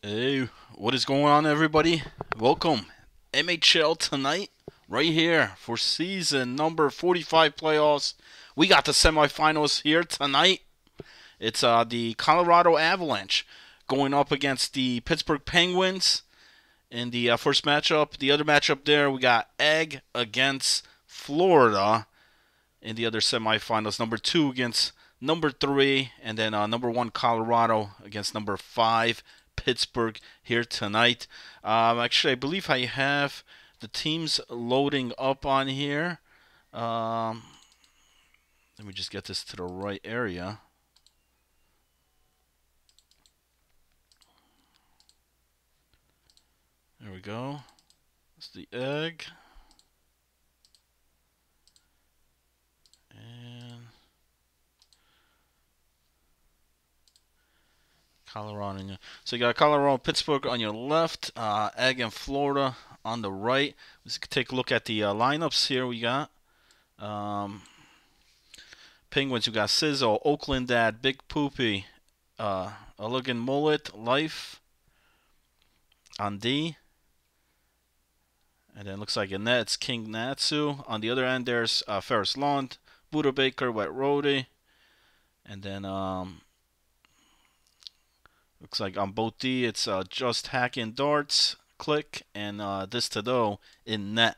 Hey, what is going on, everybody? Welcome, MHL Tonight, right here for season number 45 playoffs. We got the semifinals here tonight. It's the Colorado Avalanche going up against the Pittsburgh Penguins in the first matchup. The other matchup there, we got Egg against Florida in the other semifinals. Number 2 against number 3, and then number 1 Colorado against number 5 Pittsburgh here tonight. Actually, I believe I have the teams loading up on here. Um, Let me just get this to the right area. There we go. That's the Egg. And Colorado. So you got Colorado, Pittsburgh on your left, Egg and Florida on the right. Let's take a look at the lineups here. We got Penguins. We got Sizzle, Oakland Dad, Big Poopy, Elegant Mullet, Life on D. And then looks like in net it's King Natsu. On the other end there's Ferris Lund, Buddha Baker, Wet Roadie. And then looks like on both D it's Just Hacking Darts, Click, and This to Do in net.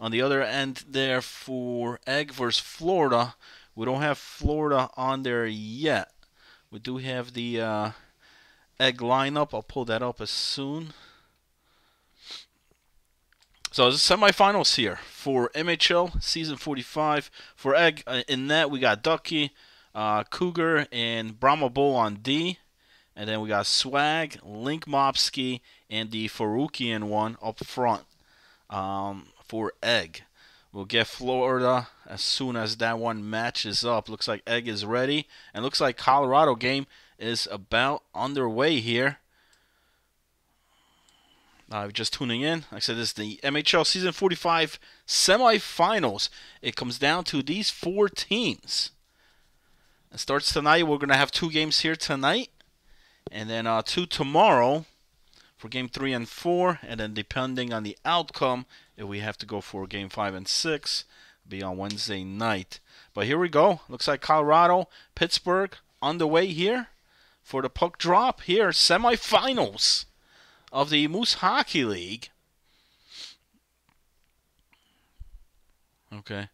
On the other end there for Egg versus Florida, we don't have Florida on there yet. We do have the Egg lineup. I'll pull that up as soon. So the semifinals here for MHL season 45. For Egg in net, we got Ducky, Cougar, and Brahma Bull on D. And then we got Swag, Link Mopsky, and the Farukian one up front for Egg. We'll get Florida as soon as that one matches up. Looks like Egg is ready. And looks like Colorado game is about underway here. Just tuning in. Like I said, this is the MHL Season 45 semifinals. It comes down to these 4 teams. It starts tonight. We're going to have 2 games here tonight. And then 2 tomorrow for Game 3 and 4. And then depending on the outcome, if we have to go for Game 5 and 6, it'll be on Wednesday night. But here we go. Looks like Colorado, Pittsburgh on the way here for the puck drop here. Semifinals of the Moose Hockey League. Okay.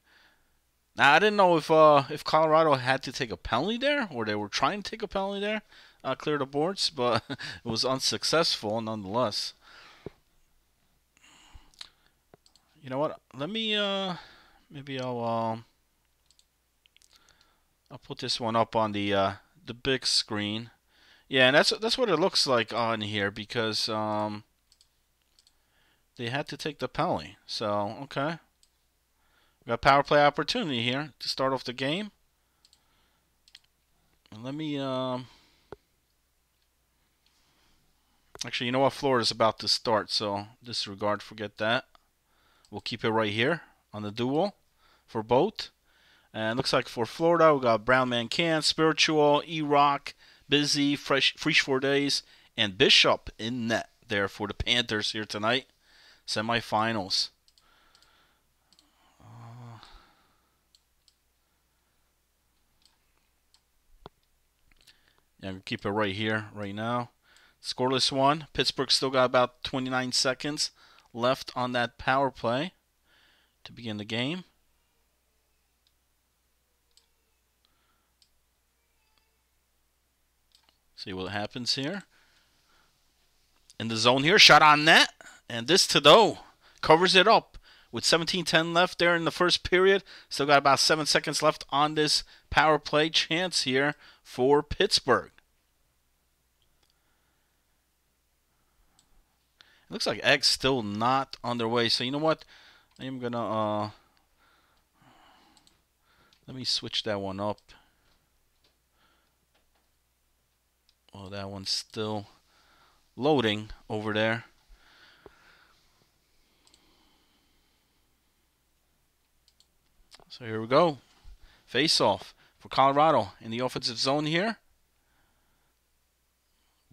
Now I didn't know if Colorado had to take a penalty there, or they were trying to take a penalty there, clear the boards, but it was unsuccessful nonetheless. You know what? Let me maybe I'll put this one up on the big screen. Yeah, and that's what it looks like on here because they had to take the penalty. So, okay. We got power play opportunity here to start off the game. And let me actually, you know what? Florida's about to start, so disregard, forget that. We'll keep it right here on the duel for both. And looks like for Florida, we got Brown Man Can, Spiritual, E-Rock, Busy, Fresh 4 Days, and Bishop in net there for the Panthers here tonight. Semifinals. Yeah, I'm going to keep it right here, right now. Scoreless one. Pittsburgh still got about 29 seconds left on that power play to begin the game. See what happens here. In the zone here, shot on net. And this to do covers it up with 17:10 left there in the first period. Still got about 7 seconds left on this power play chance here for Pittsburgh. It looks like Egg's still not on their way. So you know what? I am going to let me switch that one up. Well, that one's still loading over there. So here we go. Face off for Colorado in the offensive zone here.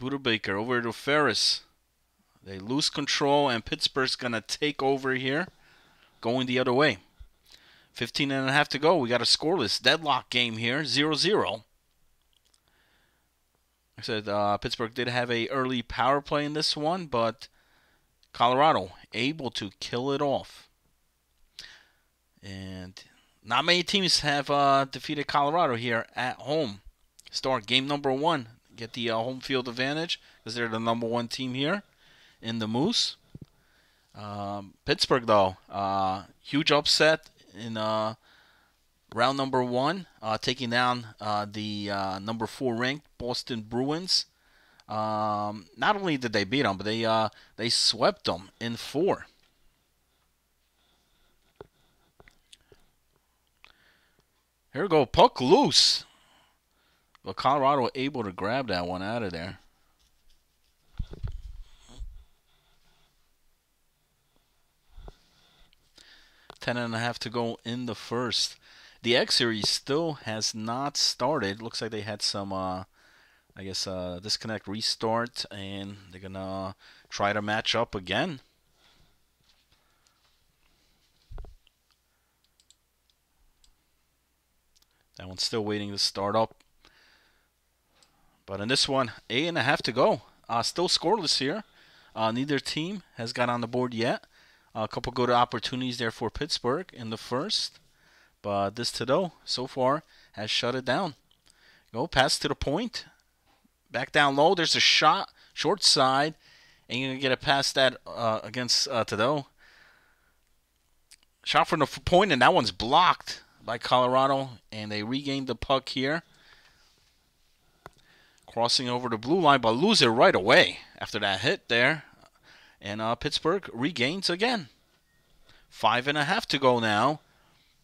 Buda Baker over to Ferris. They lose control, and Pittsburgh's going to take over here, going the other way. 15.5 to go. We got a scoreless deadlock game here, 0-0. I said Pittsburgh did have a early power play in this one, but Colorado able to kill it off. And not many teams have defeated Colorado here at home. Start game number 1. Get the home field advantage because they're the number 1 team here in the Moose. Pittsburgh, though, huge upset in round number 1, taking down the number 4 ranked Boston Bruins. Not only did they beat them, but they swept them in 4. Here we go, puck loose. But Colorado able to grab that one out of there. Ten and a half to go in the first. The X Series still has not started. Looks like they had some, I guess, disconnect, restart, and they're going to try to match up again. That one's still waiting to start up. But in this one, 8.5 to go. Still scoreless here. Neither team has got on the board yet. A couple good opportunities there for Pittsburgh in the first. But this Thibodeau, so far, has shut it down. Go, pass to the point. Back down low. There's a shot. Short side. And you're going to get a pass that against Thibodeau. Shot from the point, and that one's blocked by Colorado. And they regained the puck here. Crossing over the blue line, but lose it right away after that hit there. And Pittsburgh regains again. 5.5 to go now.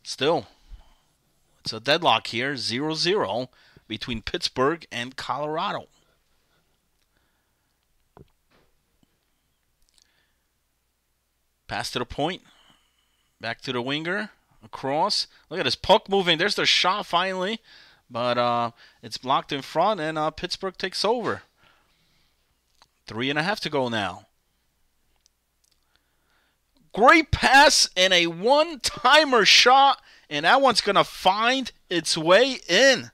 Still, it's a deadlock here, 0-0 between Pittsburgh and Colorado. Pass to the point. Back to the winger. Across. Look at this puck moving. There's the shot finally. But it's blocked in front, and Pittsburgh takes over. 3.5 to go now. Great pass and a one-timer shot, and that one's going to find its way in.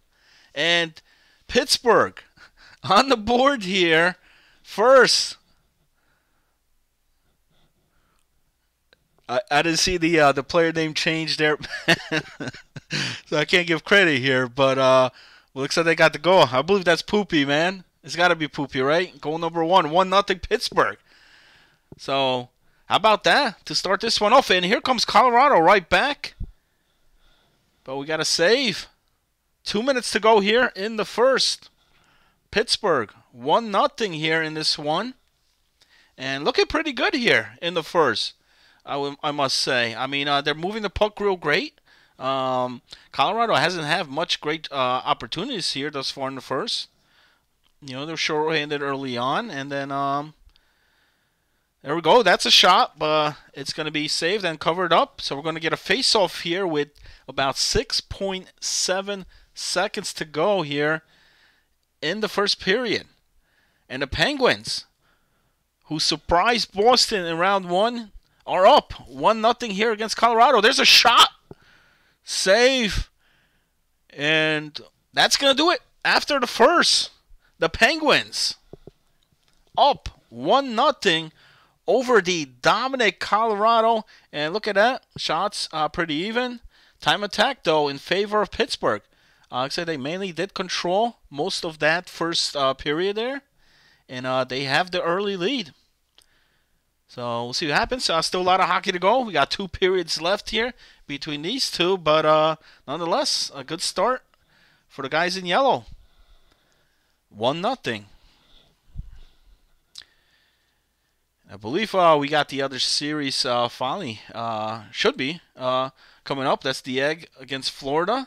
And Pittsburgh on the board here first. I didn't see the player name change there, so I can't give credit here. But looks like they got the goal. I believe that's Poopy, man. It's got to be Poopy, right? Goal number 1, 1-0 Pittsburgh. So how about that to start this one off? And here comes Colorado right back. But we got to save. 2 minutes to go here in the first. Pittsburgh 1-0 here in this one, and looking pretty good here in the first. I must say. I mean, they're moving the puck real great. Colorado hasn't had much great opportunities here thus far in the first. You know, they're short-handed early on, and then there we go. That's a shot, but it's going to be saved and covered up. So we're going to get a face-off here with about 6.7 seconds to go here in the first period. And the Penguins, who surprised Boston in round 1, are up 1-0 here against Colorado. There's a shot. Save. And that's going to do it after the first. The Penguins up 1-0 over the dominant Colorado. And look at that. Shots pretty even. Time attack, though, in favor of Pittsburgh. Like I said, they mainly did control most of that first period there. And they have the early lead. So we'll see what happens. Still a lot of hockey to go. We got 2 periods left here between these two. But nonetheless, a good start for the guys in yellow. 1-0. I believe we got the other series finally. Should be coming up. That's the Egg against Florida.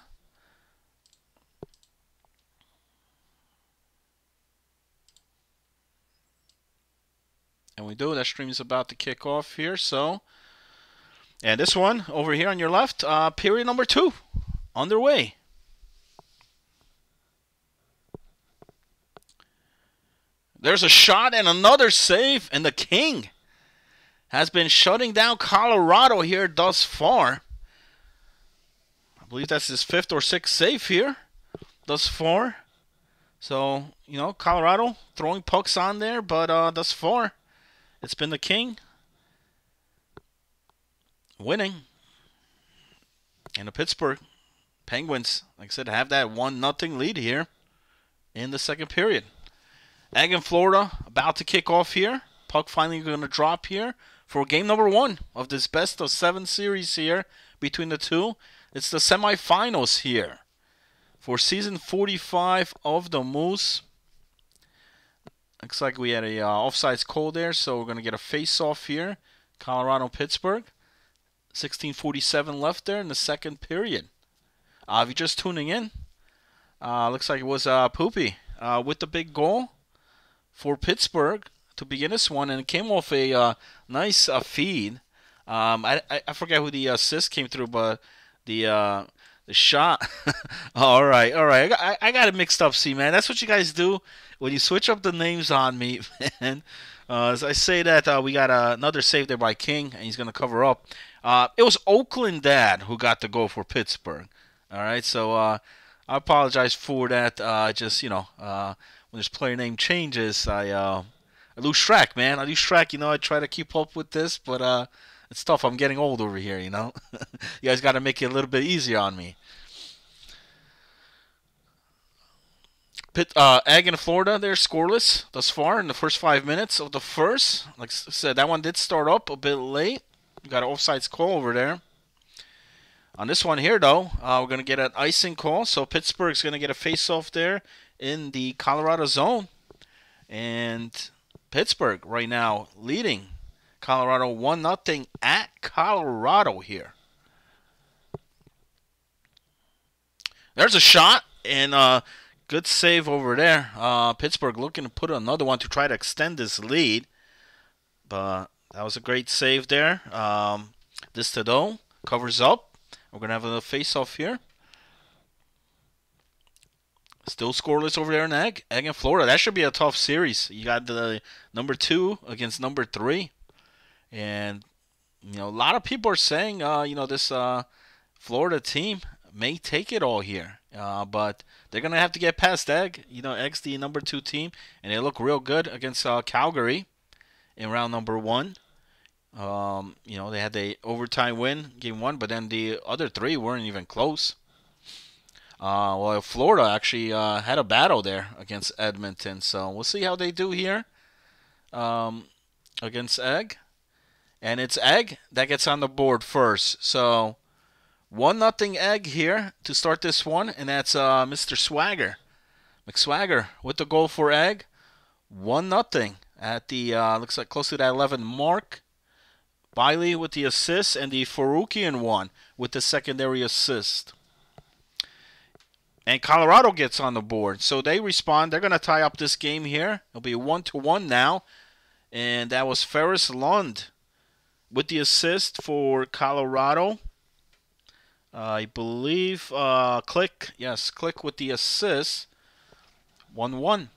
And we do. That stream is about to kick off here. So, and this one over here on your left, period number 2, underway. There's a shot and another save, and the King has been shutting down Colorado here thus far. I believe that's his 5th or 6th save here thus far. So, you know, Colorado throwing pucks on there, but thus far, it's been the King winning. And the Pittsburgh Penguins, like I said, have that 1-0 lead here in the second period. Ag in Florida about to kick off here. Puck finally going to drop here for game number 1 of this best of 7 series here between the two. It's the semifinals here for season 45 of the Moose. Looks like we had a offsides call there, so we're going to get a face-off here. Colorado-Pittsburgh. 16:47 left there in the second period. If you're just tuning in, looks like it was Poopy with the big goal for Pittsburgh to begin this one, and it came off a nice feed. I forget who the assist came through, but the shot. all right. I got it mixed up. See, man, that's what you guys do when you switch up the names on me, man. As I say that, we got another save there by King, and he's going to cover up. It was Oakland Dad who got the goal for Pittsburgh. All right, so I apologize for that. Just, you know, when there's player name changes, I lose track, man. I lose track. You know, I try to keep up with this, but it's tough. I'm getting old over here, you know. You guys got to make it a little bit easier on me. Ag in Florida, they're scoreless thus far in the first 5 minutes of the first. Like I said, that one did start up a bit late. We got an offsides call over there. On this one here, though, we're going to get an icing call. So Pittsburgh's going to get a face-off there in the Colorado zone. And Pittsburgh right now leading Colorado 1-0 at Colorado here. There's a shot, and good save over there. Pittsburgh looking to put another one to try to extend this lead. But that was a great save there. This Tado covers up. We're going to have a face-off here. Still scoreless over there in Ag in Florida. That should be a tough series. You got the number 2 against number 3. And, you know, a lot of people are saying, you know, this Florida team may take it all here. But they're going to have to get past Ag. You know, Ag's the number 2 team. And they look real good against Calgary in round number 1. You know, they had the overtime win, game 1, but then the other 3 weren't even close. Well, Florida actually had a battle there against Edmonton, so we'll see how they do here against Ag. And it's Ag that gets on the board first. So 1-0 Ag here to start this one, and that's Mr. Swagger. McSwagger with the goal for Ag. 1-0 at the, looks like close to that 11 mark. Biley with the assist, and the Faruqian one with the secondary assist. And Colorado gets on the board. So they respond. They're going to tie up this game here. It'll be 1-1 now. And that was Ferris Lund with the assist for Colorado. I believe Click. Yes, Click with the assist. 1-1.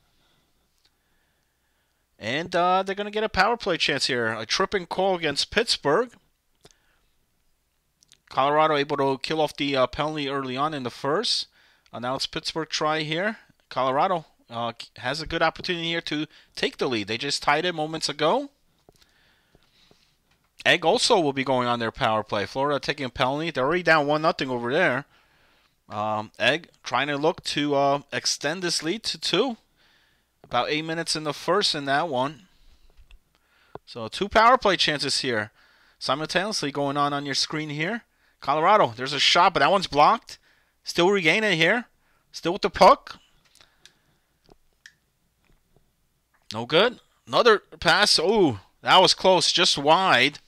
And they're going to get a power play chance here. A tripping call against Pittsburgh. Colorado able to kill off the penalty early on in the first. Now it's Pittsburgh try here. Colorado has a good opportunity here to take the lead. They just tied it moments ago. Egg also will be going on their power play. Florida taking a penalty. They're already down 1-0 over there. Egg trying to look to extend this lead to 2. About 8 minutes in the first in that one. So 2 power play chances here simultaneously going on your screen here. Colorado, there's a shot, but that one's blocked. Still regaining here. Still with the puck. No good. Another pass. Oh, that was close. Just wide.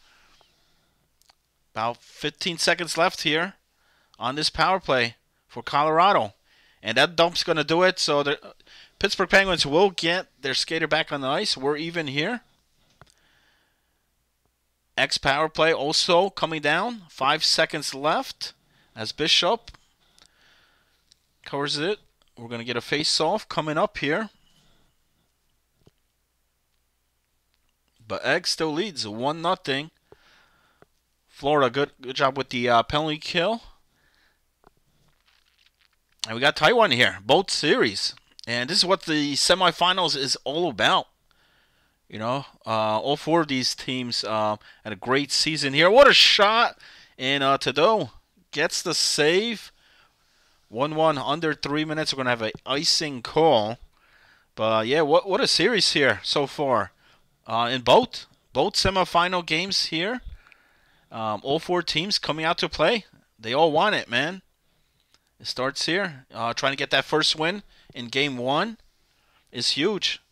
About 15 seconds left here on this power play for Colorado. And that dump's going to do it. So the Pittsburgh Penguins will get their skater back on the ice. We're even here. X power play also coming down. 5 seconds left as Bishop covers it. We're going to get a face-off coming up here. But Egg still leads 1-0. Florida, good job with the penalty kill. And we got Taiwan here, both series. And this is what the semifinals is all about. You know, all four of these teams had a great season here. What a shot! And Tado gets the save. 1-1 under 3 minutes. We're going to have an icing call. But, yeah, what a series here so far. In both semifinal games here. All four teams coming out to play. They all want it, man. It starts here. Trying to get that first win in Game 1 is huge.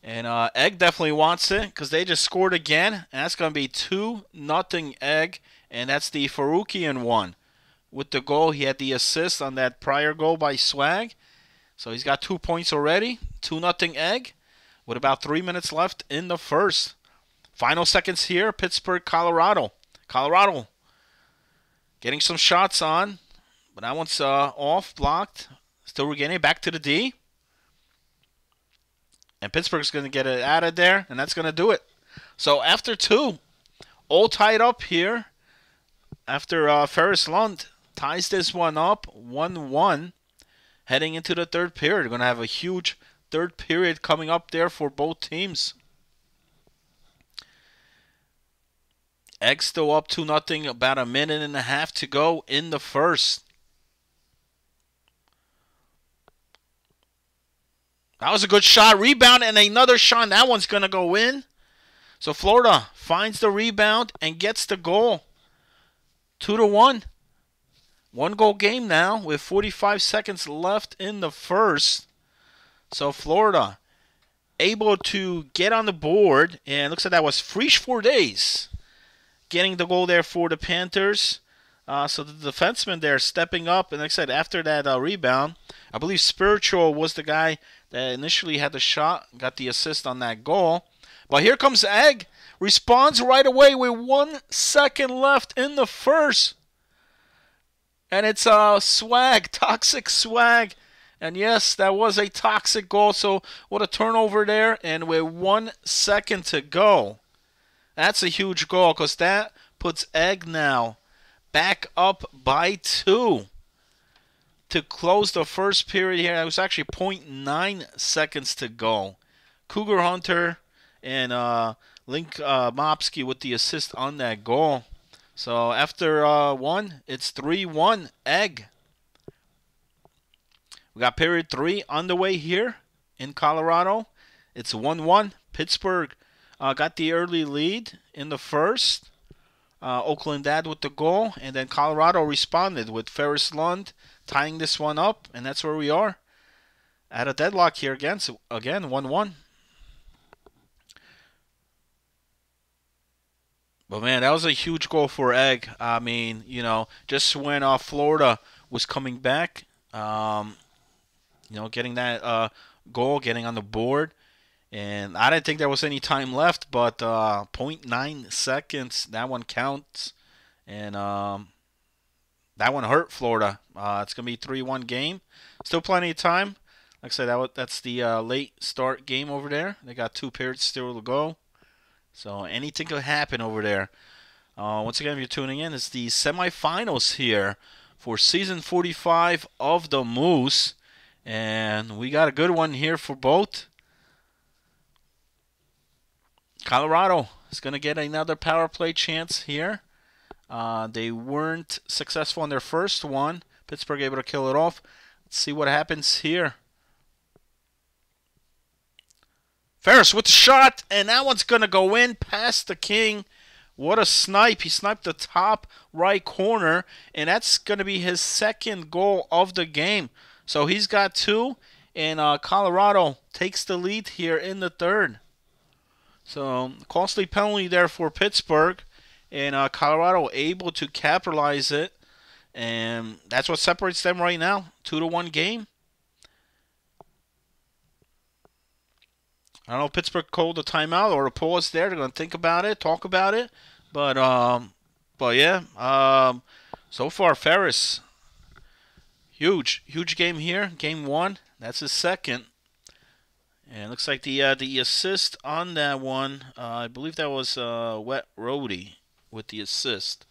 And Egg definitely wants it because they just scored again. And that's going to be 2-0 Egg. And that's the Faroukian one. With the goal, he had the assist on that prior goal by Swag. So he's got 2 points already. 2-0 Egg. With about 3 minutes left in the first. Final seconds here, Pittsburgh, Colorado. Colorado getting some shots on. But that one's off, blocked. Still regaining it back to the D. And Pittsburgh's going to get it out of there, and that's going to do it. So after 2, all tied up here. After Ferris Lund ties this one up, 1-1. Heading into the third period. We're going to have a huge third period coming up there for both teams. Egg still up 2-0, about a minute and a half to go in the first. That was a good shot. Rebound and another shot. That one's going to go in. So Florida finds the rebound and gets the goal. 2-1. 1-goal game now with 45 seconds left in the first. So Florida able to get on the board. And it looks like that was Fresh 4 days. Getting the goal there for the Panthers. So the defenseman there stepping up. And like I said, after that rebound, I believe Spiritual was the guy that initially had the shot, got the assist on that goal. But here comes Egg. Responds right away with 1 second left in the first. And it's Swag, toxic Swag. And yes, that was a toxic goal. So what a turnover there. And with 1 second to go. That's a huge goal because that puts Egg now back up by 2. To close the first period here, it was actually 0.9 seconds to go. Cougar Hunter and Link Mopsky with the assist on that goal. So after 1, it's 3-1 Egg. We got period 3 underway here in Colorado. It's 1-1. Pittsburgh got the early lead in the first. Oakland Dad with the goal. And then Colorado responded with Ferris Lund tying this one up. And that's where we are. At a deadlock here again. So again, 1-1. But man, that was a huge goal for Egg. I mean, you know, just when Florida was coming back, you know, getting that goal, getting on the board. And I didn't think there was any time left, but 0.9 seconds, that one counts. And that one hurt Florida. It's going to be a 3-1 game. Still plenty of time. Like I said, that's the late start game over there. They got 2 periods still to go. So anything could happen over there. Once again, if you're tuning in, it's the semifinals here for Season 45 of the Moose. And we got a good one here for both. Colorado is going to get another power play chance here. They weren't successful in their first one. Pittsburgh able to kill it off. Let's see what happens here. Ferris with the shot, and that one's going to go in past the King. What a snipe. He sniped the top right corner, and that's going to be his second goal of the game. So he's got 2, and Colorado takes the lead here in the third. So costly penalty there for Pittsburgh, and Colorado able to capitalize it, and that's what separates them right now. 2-1 game. I don't know if Pittsburgh called a timeout or a pause there. They're going to think about it, talk about it. But yeah, so far Ferris, huge game here. Game 1, that's his second. And it looks like the assist on that one, I believe that was Wet Roadie with the assist.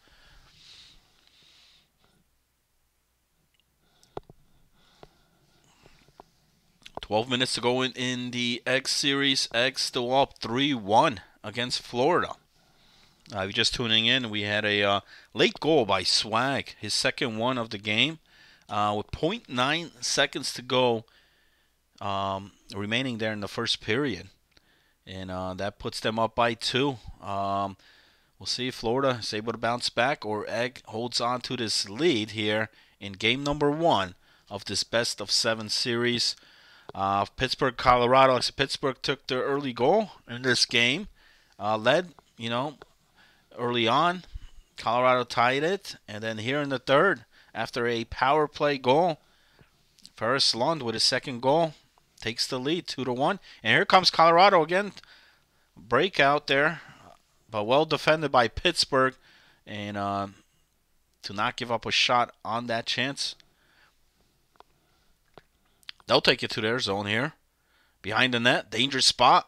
$12 to go in the Egg series. Eggs still up 3-1 against Florida. If you're just tuning in, we had a late goal by Swag, his second one of the game, with .9 seconds to go remaining there in the first period. And that puts them up by 2. We'll see if Florida is able to bounce back or Egg holds on to this lead here in game number 1 of this best-of-7 series. Pittsburgh, Colorado. Pittsburgh took their early goal in this game. Led, early on. Colorado tied it. And then here in the third, after a power play goal, Ferris Lund with his second goal takes the lead 2-1. And here comes Colorado again. Breakout there, but well defended by Pittsburgh. And to not give up a shot on that chance. They'll take it to their zone here. Behind the net, dangerous spot.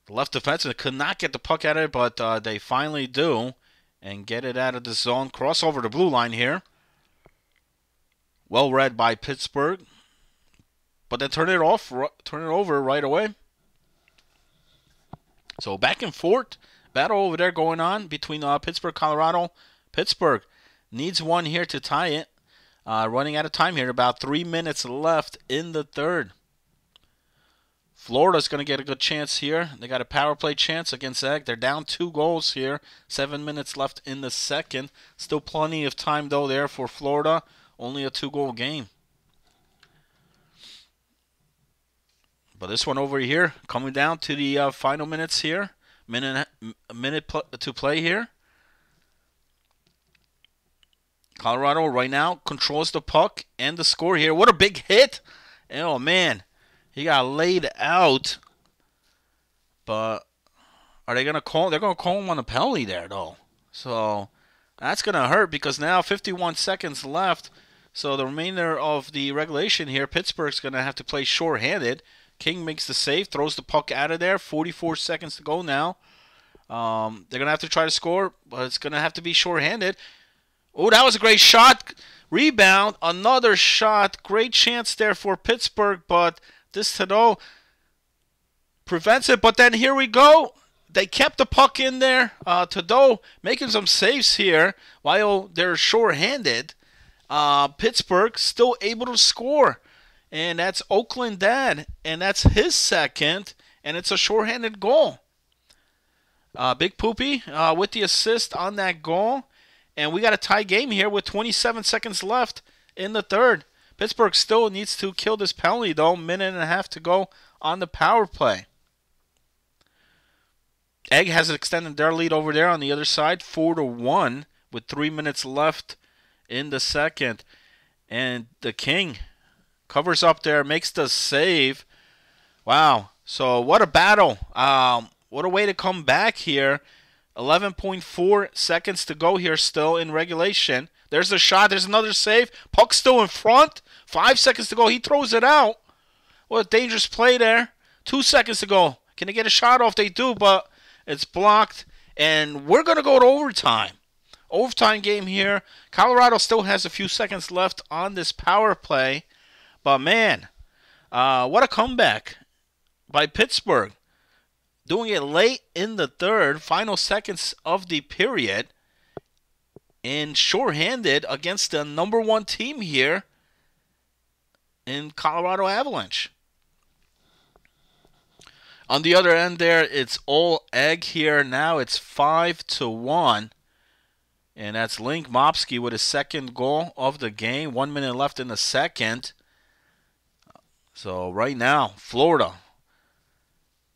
The left defenseman could not get the puck out of it, but they finally do. And get it out of the zone. Cross over the blue line here. Well read by Pittsburgh. But then turn it over right away. So back and forth. Battle over there going on between Pittsburgh, Colorado. Pittsburgh needs one here to tie it. Running out of time here. About 3 minutes left in the third. Florida's going to get a good chance here. They got a power play chance against Egg. They're down 2 goals here. 7 minutes left in the second. Still plenty of time, though, there for Florida. Only a 2-goal game. But this one over here, coming down to the final minutes here. A minute to play here. Colorado right now controls the puck and the score here. What a big hit. Oh, man. He got laid out. But are they going to call? They're going to call him on a penalty there, though. So that's going to hurt because now 51 seconds left. So the remainder of the regulation here, Pittsburgh's going to have to play shorthanded. King makes the save, throws the puck out of there. 44 seconds to go now. They're going to have to try to score, but it's going to have to be shorthanded. Oh, that was a great shot. Rebound, another shot. Great chance there for Pittsburgh, but this Tado prevents it. But then here we go. They kept the puck in there. Tado making some saves here while they're shorthanded. Pittsburgh still able to score. And that's Oakland Dad. And that's his second. And it's a shorthanded goal. Big Poopy with the assist on that goal. And we got a tie game here with 27 seconds left in the third. Pittsburgh still needs to kill this penalty, though. Minute and a half to go on the power play. Egg has extended their lead over there on the other side, 4-1, with 3 minutes left in the second. And the King covers up there, makes the save. Wow. So what a battle. What a way to come back here. 11.4 seconds to go here still in regulation. There's the shot. There's another save. Puck still in front. 5 seconds to go. He throws it out. What a dangerous play there. 2 seconds to go. Can they get a shot off? They do, but it's blocked. And we're going to go to overtime. Overtime game here. Colorado still has a few seconds left on this power play. But, man, what a comeback by Pittsburgh. Doing it late in the third, final seconds of the period. And shorthanded against the number 1 team here in Colorado Avalanche. On the other end there, it's all Egg here. Now it's 5-1. And that's Link Mopsky with his second goal of the game. 1 minute left in the second. So right now, Florida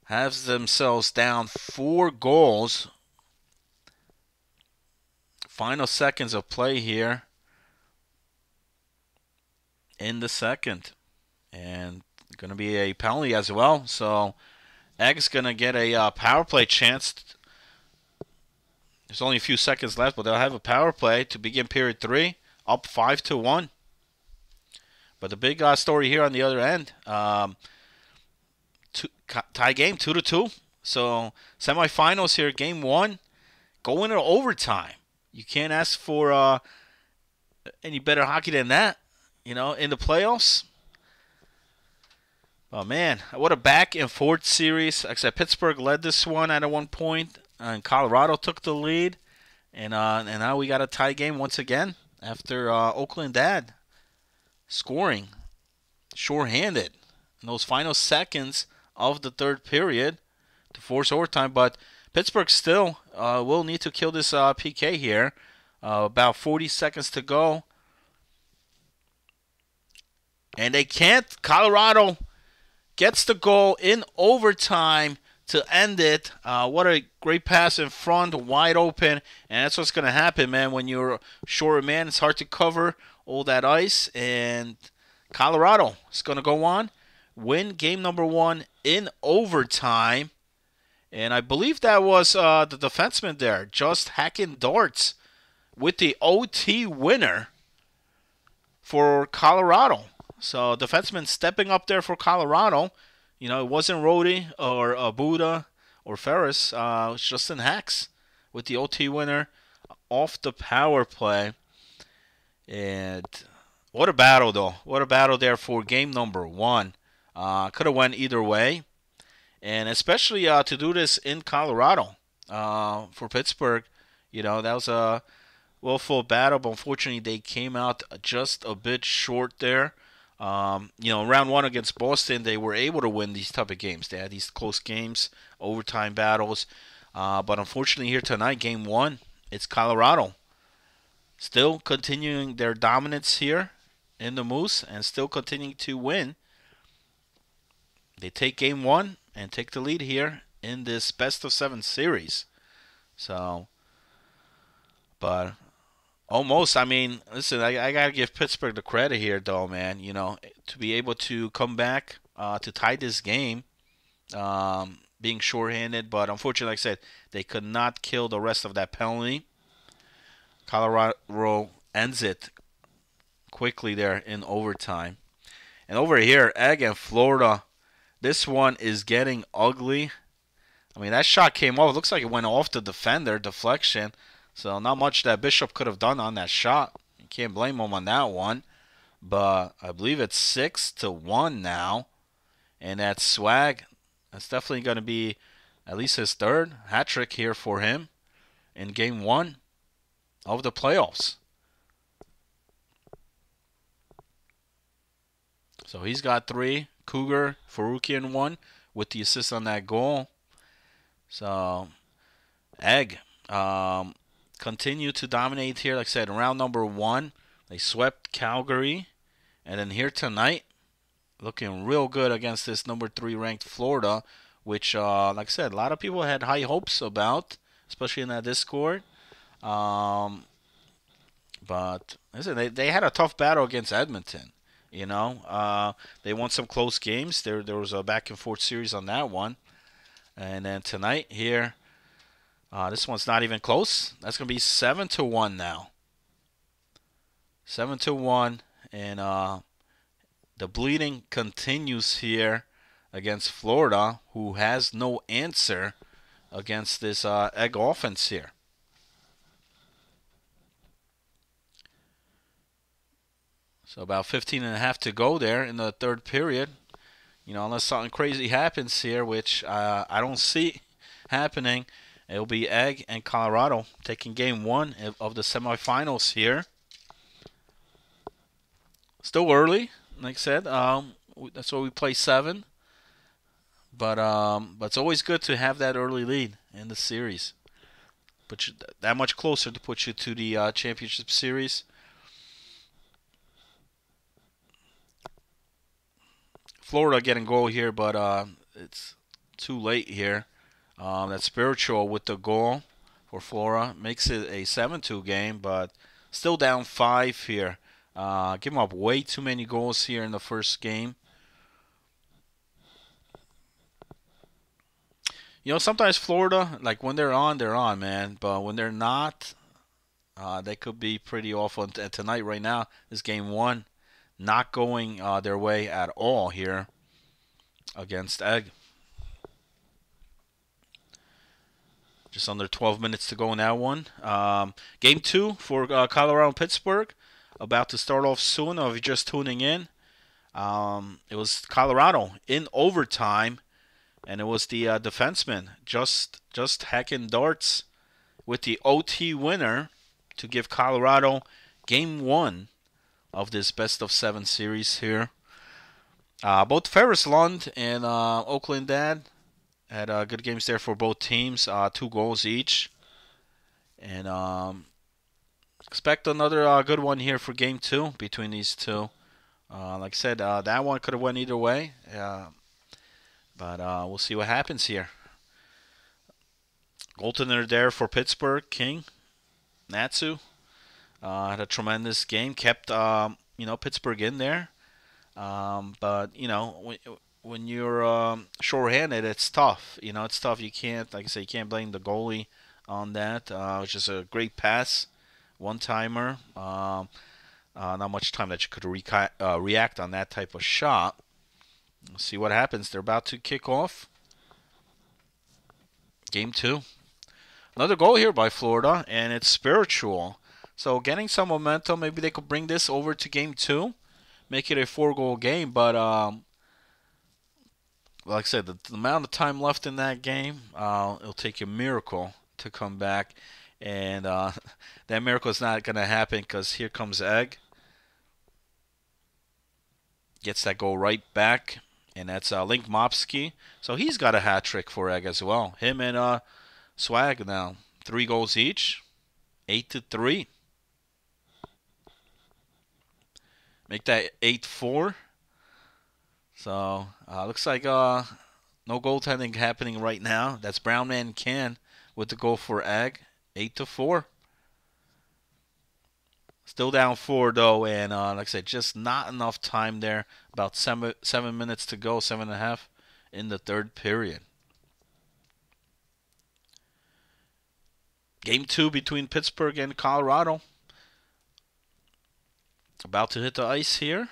has themselves down 4 goals. Final seconds of play here in the second. And going to be a penalty as well. So Egg's going to get a power play chance. There's only a few seconds left, but they'll have a power play to begin period 3. Up 5-1. But the big story here on the other end, tie game 2-2. So semifinals here, game 1, going to overtime. You can't ask for any better hockey than that, in the playoffs. Oh man, what a back and forth series. Like I said, Pittsburgh led this one at one point, and Colorado took the lead, and now we got a tie game once again after Oakland Dad scoring shorthanded in those final seconds of the third period to force overtime. But Pittsburgh still will need to kill this PK here. About 40 seconds to go, and they can't. Colorado gets the goal in overtime to end it. What a great pass in front, wide open. And that's what's going to happen, man. When you're short man, it's hard to cover all that ice. And Colorado is going to go on, win game number 1 in overtime. And I believe that was the defenseman there, just hacking darts with the OT winner for Colorado. So defenseman stepping up there for Colorado. It wasn't Rhodey or Buda or Ferris. It was Justin Hacks with the OT winner off the power play. And what a battle, though. What a battle there for game number 1. Could have went either way. And especially to do this in Colorado for Pittsburgh. That was a well-full battle, but unfortunately they came out just a bit short there. Round 1 against Boston, they were able to win these type of games. They had these close games, overtime battles. But unfortunately here tonight, game 1, it's Colorado. Still continuing their dominance here in the Moose and still continuing to win. They take game 1 and take the lead here in this best-of-7 series. So, but almost, listen, I got to give Pittsburgh the credit here, though, man. To be able to come back to tie this game, being shorthanded. But unfortunately, like I said, they could not kill the rest of that penalty. Colorado ends it quickly there in overtime. And over here, Egg and Florida, this one is getting ugly. That shot came off. It looks like it went off the defender, deflection. So not much that Bishop could have done on that shot. You can't blame him on that one. But I believe it's 6-1 now. And that's Swag. That's definitely going to be at least his third hat trick here for him in game 1 of the playoffs. So he's got 3. Cougar, Faruqian 1 with the assist on that goal. So Egg continue to dominate here. Like I said, in round number 1, they swept Calgary. And then here tonight, looking real good against this number 3 ranked Florida, which, like I said, a lot of people had high hopes about, especially in that Discord. But listen, they had a tough battle against Edmonton. They won some close games. There was a back and forth series on that one. And then tonight here, this one's not even close. That's going to be 7-1 now. 7-1, and the bleeding continues here against Florida, who has no answer against this Egg offense here. So about 15.5 to go there in the third period. Unless something crazy happens here, which I don't see happening, it'll be Egg and Colorado taking game 1 of the semifinals here. Still early, like I said. That's why we play 7. But it's always good to have that early lead in the series. Put you that much closer to put you to the championship series. Florida getting goal here, but it's too late here. That Spiritual with the goal for Florida makes it a 7-2 game, but still down 5 here. Give them up way too many goals here in the first game. Sometimes Florida, like when they're on, man. But when they're not, they could be pretty awful. And tonight, right now, is game 1. Not going their way at all here against Egg. Just under 12 minutes to go in that one. Game 2 for Colorado and Pittsburgh. About to start off soon. If you're just tuning in, it was Colorado in overtime, and it was the defenseman just hacking darts with the OT winner to give Colorado Game 1 of this best-of-7 series here. Both Ferris Lund and Oakland Dad had good games there for both teams, 2 goals each. And expect another good one here for Game 2 between these two. Like I said, that one could have went either way. But we'll see what happens here. Goaltender there for Pittsburgh, King Natsu. Had a tremendous game. Kept Pittsburgh in there. But when you're shorthanded, it's tough. It's tough. You can't, like I say, you can't blame the goalie on that. It was just a great pass, one-timer. Not much time that you could react on that type of shot. We'll see what happens. They're about to kick off Game 2. Another goal here by Florida, and it's spiritual. So getting some momentum. Maybe they could bring this over to Game 2. Make it a 4-goal game. But like I said, the amount of time left in that game, it'll take a miracle to come back. And that miracle is not going to happen because here comes Egg. Gets that goal right back. And that's Link Mopsky. So he's got a hat trick for Egg as well. Him and Swag now. 3 goals each. 8-3. Make that 8-4. So looks like no goaltending happening right now. That's Brown Man Can with the goal for Egg. 8-4. Still down 4 though, and like I said, just not enough time there. About 7 minutes to go, 7.5 in the third period. Game 2 between Pittsburgh and Colorado. About to hit the ice here.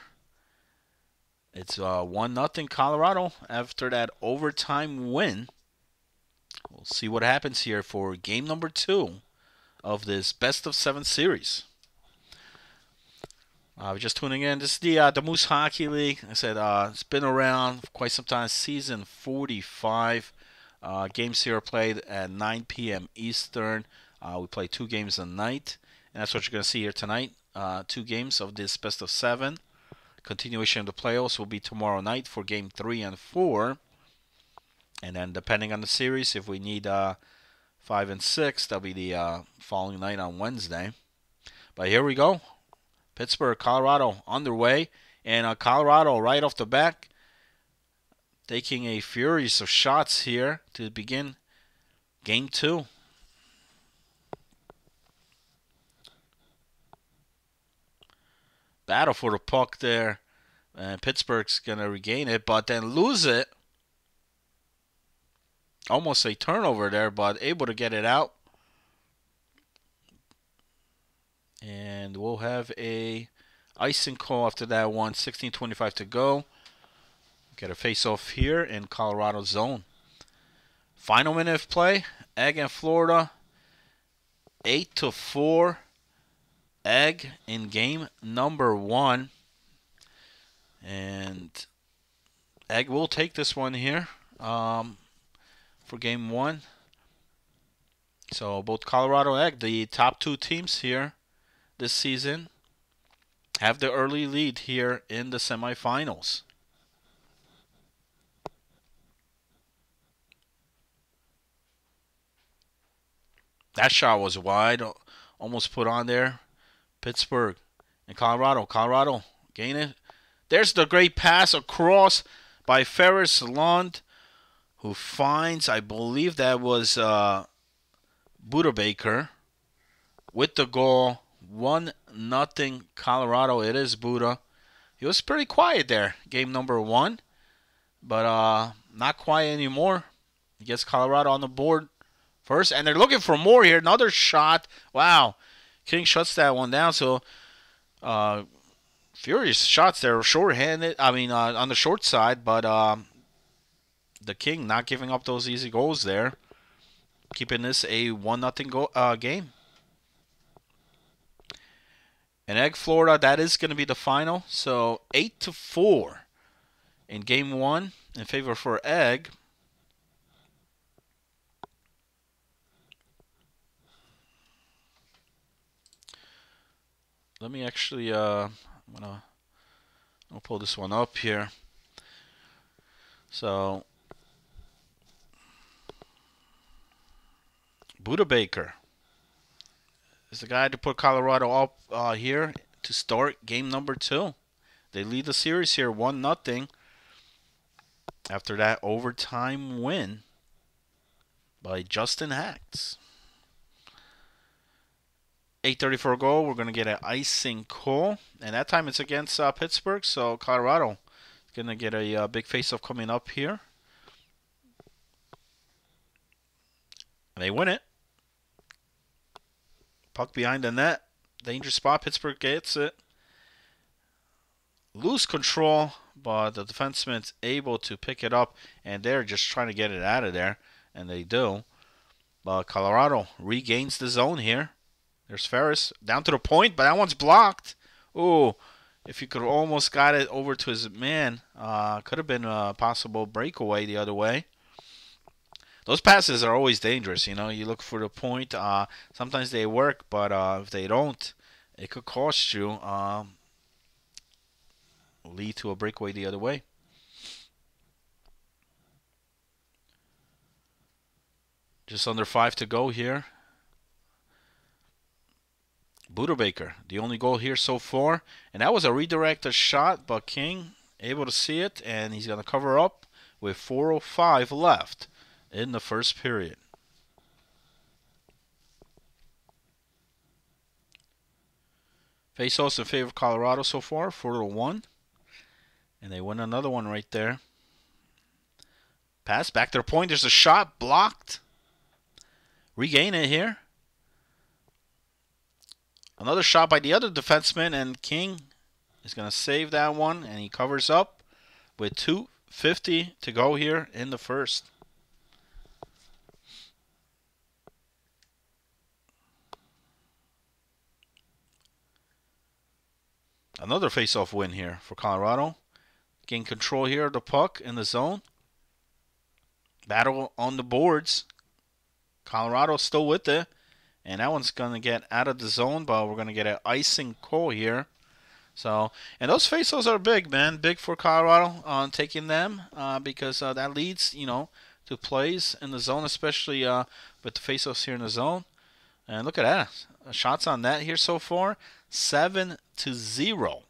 It's 1-0 Colorado after that overtime win. We'll see what happens here for game number 2 of this best-of-7 series. We're just tuning in. This is the Moose Hockey League. I said it's been around for quite some time. Season 45. Games here are played at 9 p.m. Eastern. We play 2 games a night, and that's what you're going to see here tonight. 2 games of this best-of-7. Continuation of the playoffs will be tomorrow night for Game 3 and 4. And then depending on the series, if we need 5 and 6, that'll be the following night on Wednesday. But here we go. Pittsburgh, Colorado underway. And Colorado right off the back taking a furious of shots here to begin Game 2. Battle for the puck there. And Pittsburgh's going to regain it, but then lose it. Almost a turnover there, but able to get it out. And we'll have a icing call after that one. 16:25 to go. Get a face-off here in Colorado zone. Final minute of play. Egg and Florida. 8-4. Egg in game number 1. And Egg will take this one here for game 1. So both Colorado and Egg, the top 2 teams here this season, have the early lead here in the semifinals. That shot was wide, almost put on there. Pittsburgh and Colorado. Colorado gain it. There's the great pass across by Ferris Lund, who finds, I believe that was Budabaker with the goal. 1-0 Colorado. It is Buda. He was pretty quiet there, game number 1. But not quiet anymore. He gets Colorado on the board first. And they're looking for more here. Another shot. Wow. King shuts that one down. So, furious shots there. Short-handed. I mean, on the short side. But the King not giving up those easy goals there. keeping this a 1-0 game. And Egg, Florida, that is going to be the final. So 8-4 in game 1 in favor for Egg. Let me actually, I'm gonna pull this one up here. So, Buda Baker is the guy to put Colorado up here to start game number 2. They lead the series here 1-0 after that overtime win by Justin Hacks. 8:30 for a goal. We're going to get an icing call. And that time it's against Pittsburgh. So Colorado is going to get a big face-off coming up here. And they win it. Puck behind the net. Danger spot. Pittsburgh gets it. Lose control, but the defenseman's able to pick it up. And they're just trying to get it out of there. And they do. But Colorado regains the zone here. There's Ferris down to the point, but that one's blocked. Ooh, if he could almost got it over to his man, could have been a possible breakaway the other way. Those passes are always dangerous, you know. You look for the point. Sometimes they work, but if they don't, it could cost you. Lead to a breakaway the other way. Just under 5 to go here. Buda Baker, the only goal here so far. And that was a redirected shot, but King able to see it, and he's going to cover up with 4:05 left in the first period. Face-offs in favor of Colorado so far, 4-1. And they win another one right there. Pass back to the point. There's a shot blocked. Regain it here. Another shot by the other defenseman, and King is going to save that one, and he covers up with 2:50 to go here in the first. Another face-off win here for Colorado. Gain control here of the puck in the zone. Battle on the boards. Colorado still with it. And that one's going to get out of the zone, but we're going to get an icing call here. So, and those faceoffs are big, man. Big for Colorado on taking them because that leads, you know, to plays in the zone, especially with the faceoffs here in the zone. And look at that. Shots on that here so far, 7-0.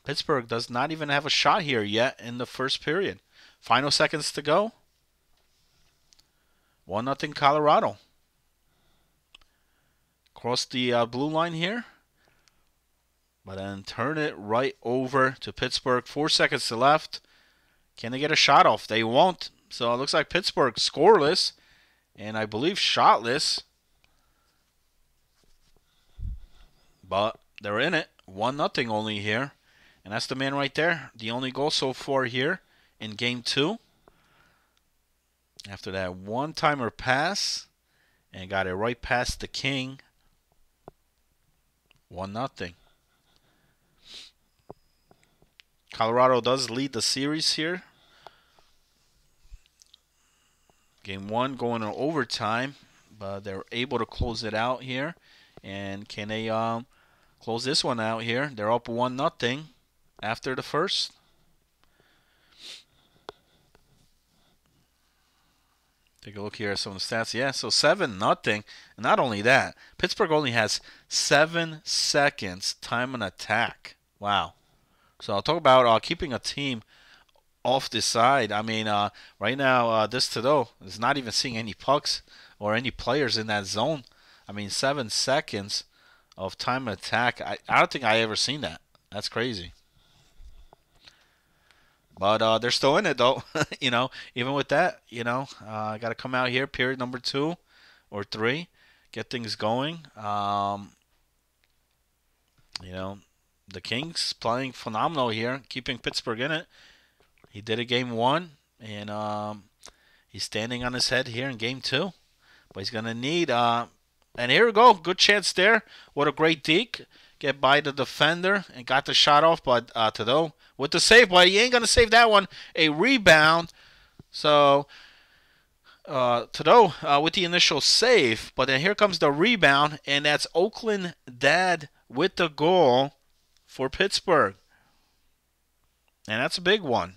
Pittsburgh does not even have a shot here yet in the first period. Final seconds to go. 1-0 Colorado. Cross the blue line here. But then turn it right over to Pittsburgh. 4 seconds to left. Can they get a shot off? They won't. So it looks like Pittsburgh scoreless. And I believe shotless. But they're in it. 1-0 only here. And that's the man right there. The only goal so far here in game 2. After that one-timer pass. And got it right past the King. 1-0. Colorado does lead the series here. Game 1 going to overtime, but they're able to close it out here. And can they close this one out here? They're up 1-0 after the first. Take a look here at some of the stats. Yeah, so 7-0. And not only that, Pittsburgh only has 7 seconds time on attack. Wow. So I'll talk about keeping a team off the side. I mean, right now, this Trudeau is not even seeing any pucks or any players in that zone. I mean, 7 seconds of time on attack. I don't think I ever seen that. That's crazy. But they're still in it, though. You know, even with that, you know, got to come out here, period number 2 or 3, get things going. You know, the Kings playing phenomenal here, keeping Pittsburgh in it. He did it game 1, and he's standing on his head here in game 2. But he's going to need, and here we go. Good chance there. What a great deke. Get by the defender and got the shot off, but Tado with the save, but he ain't going to save that one. A rebound. So Tado with the initial save, but then here comes the rebound, and that's Oakland Dad with the goal for Pittsburgh. And that's a big one.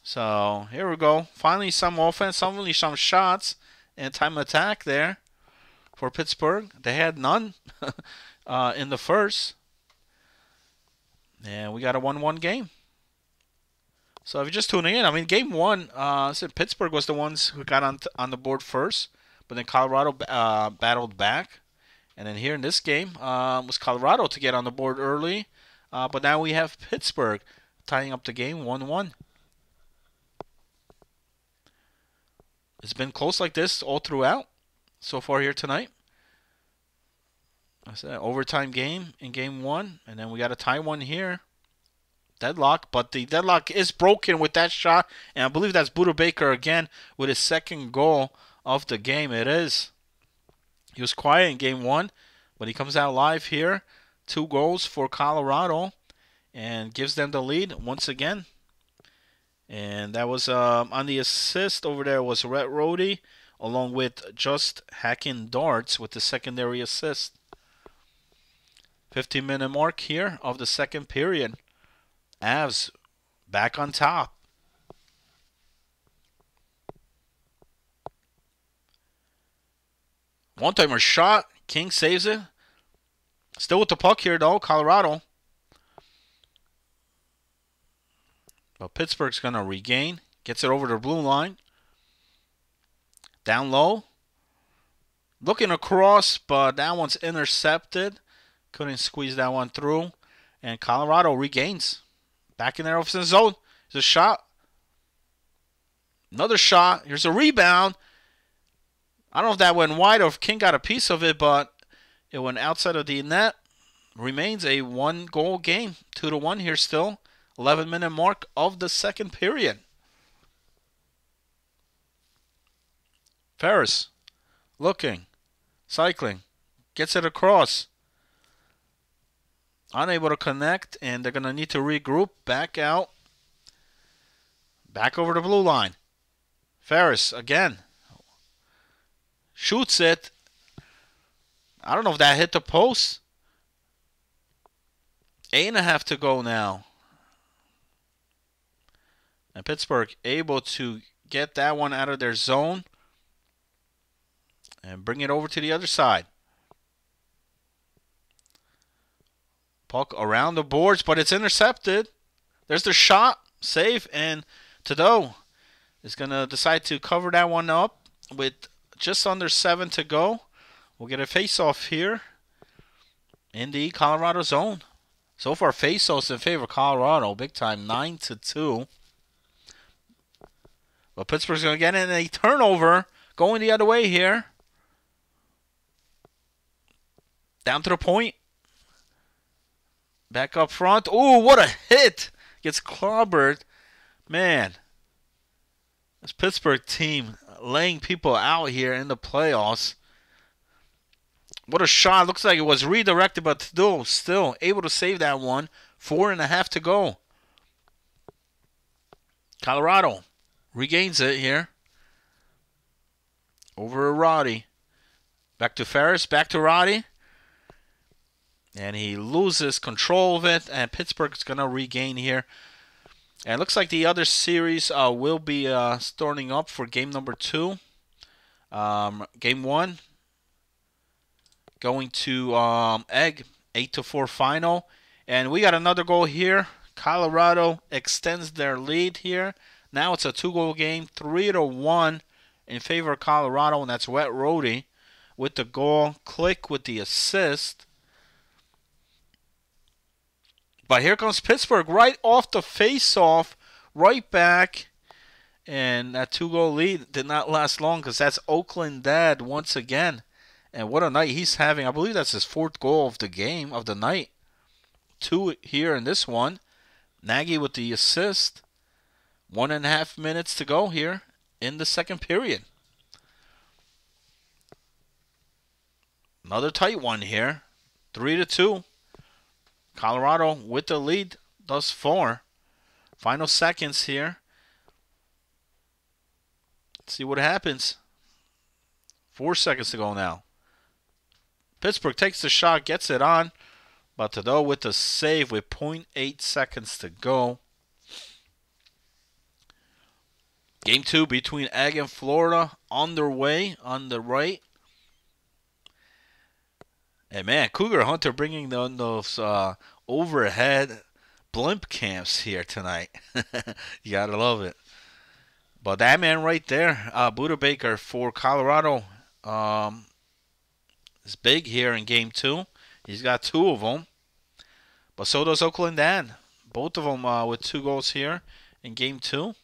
So here we go. Finally some offense, finally some shots, and time attack there for Pittsburgh. They had none in the first. And we got a 1-1 game. So if you're just tuning in, I mean, game one, Pittsburgh was the ones who got on the board first, but then Colorado battled back. And then here in this game was Colorado to get on the board early. But now we have Pittsburgh tying up the game 1-1. It's been close like this all throughout so far here tonight. I said overtime game in game one, and then we got a tie one here. Deadlock, but the deadlock is broken with that shot, and I believe that's Buda Baker again with his second goal of the game. It is. He was quiet in game one, but he comes out live here. 2 goals for Colorado and gives them the lead once again. And that was on the assist over there was Rhett Rhodey, along with Just Hacking Darts with the secondary assist. 15-minute mark here of the second period. Avs back on top. One-timer shot. King saves it. Still with the puck here, though, Colorado. But Pittsburgh's going to regain. Gets it over the blue line. Down low. Looking across, but that one's intercepted. Couldn't squeeze that one through. And Colorado regains. Back in their offensive zone. There's a shot. Another shot. Here's a rebound. I don't know if that went wide or if King got a piece of it, but it went outside of the net. Remains a 1-goal game. 2-1 here still. 11-minute mark of the second period. Ferris looking. Cycling. Gets it across. Unable to connect, and they're going to need to regroup. Back out. Back over the blue line. Ferris again. Shoots it. I don't know if that hit the post. 8.5 to go now. And Pittsburgh able to get that one out of their zone and bring it over to the other side. Puck around the boards, but it's intercepted. There's the shot, save, and Tado is going to decide to cover that one up with just under 7 to go. We'll get a face-off here in the Colorado zone. So far, face-offs in favor of Colorado, big time, 9-2. But Pittsburgh's going to get in a turnover, going the other way here. Down to the point. Back up front. Ooh, what a hit. Gets clobbered. Man. This Pittsburgh team laying people out here in the playoffs. What a shot. Looks like it was redirected, but still able to save that one. 4.5 to go. Colorado regains it here. Over to Roddy. Back to Ferris. Back to Roddy. And he loses control of it, and Pittsburgh's going to regain here. And it looks like the other series will be starting up for game number 2. Game 1 going to Egg, 8-4 final. And we got another goal here. Colorado extends their lead here. Now it's a 2-goal game, 3-1 in favor of Colorado, and that's Rhett Rhodey with the goal. Click with the assist. But here comes Pittsburgh right off the face-off, right back. And that 2-goal lead did not last long because that's Oakland Dad once again. And what a night he's having. I believe that's his 4th goal of the game, of the night. 2 here in this one. Nagy with the assist. 1.5 minutes to go here in the second period. Another tight one here. 3-2. Colorado with the lead thus far. Final seconds here. Let's see what happens. 4 seconds to go now. Pittsburgh takes the shot, gets it on. But Tado with the save with 0.8 seconds to go. Game 2 between Ag and Florida underway on the right. And man, Cougar Hunter bringing those overhead blimp camps here tonight. You gotta love it. But that man right there, Buda Baker for Colorado, is big here in Game 2. He's got 2 of them. But so does Oakland Dan. Both of them with 2 goals here in Game 2.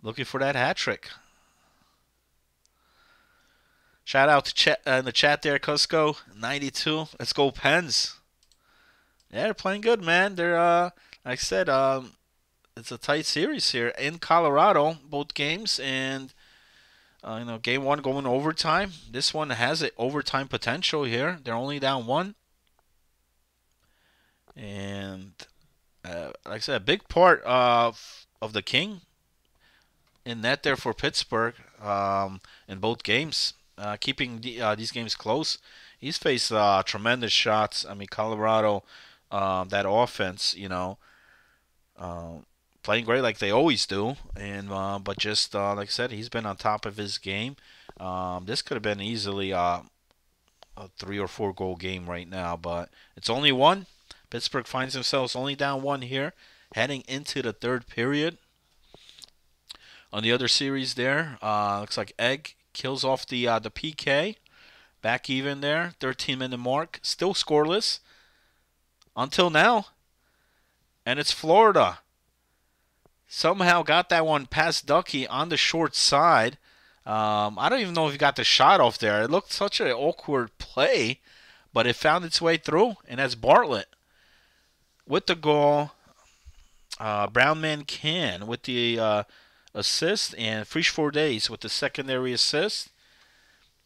Looking for that hat trick. Shout out to in the chat there, Cusco 92. Let's go Pens. Yeah, they're playing good, man. They're like I said, it's a tight series here in Colorado, both games, and game 1 going overtime. This one has an overtime potential here. They're only down 1, and like I said, a big part of the King in net there for Pittsburgh in both games. Keeping these games close. He's faced tremendous shots. I mean, Colorado, that offense, playing great like they always do. And but just like I said, he's been on top of his game. This could have been easily a 3 or 4 goal game right now, but it's only 1. Pittsburgh finds themselves only down 1 here, heading into the 3rd period. On the other series there, looks like Egg kills off the PK. Back even there. 13-minute mark. Still scoreless. Until now. And it's Florida. Somehow got that one past Ducky on the short side. I don't even know if he got the shot off there. It looked such an awkward play. But it found its way through. And that's Bartlett. With the goal. Brownman Can with the assist, and Frisch 4 days with the secondary assist.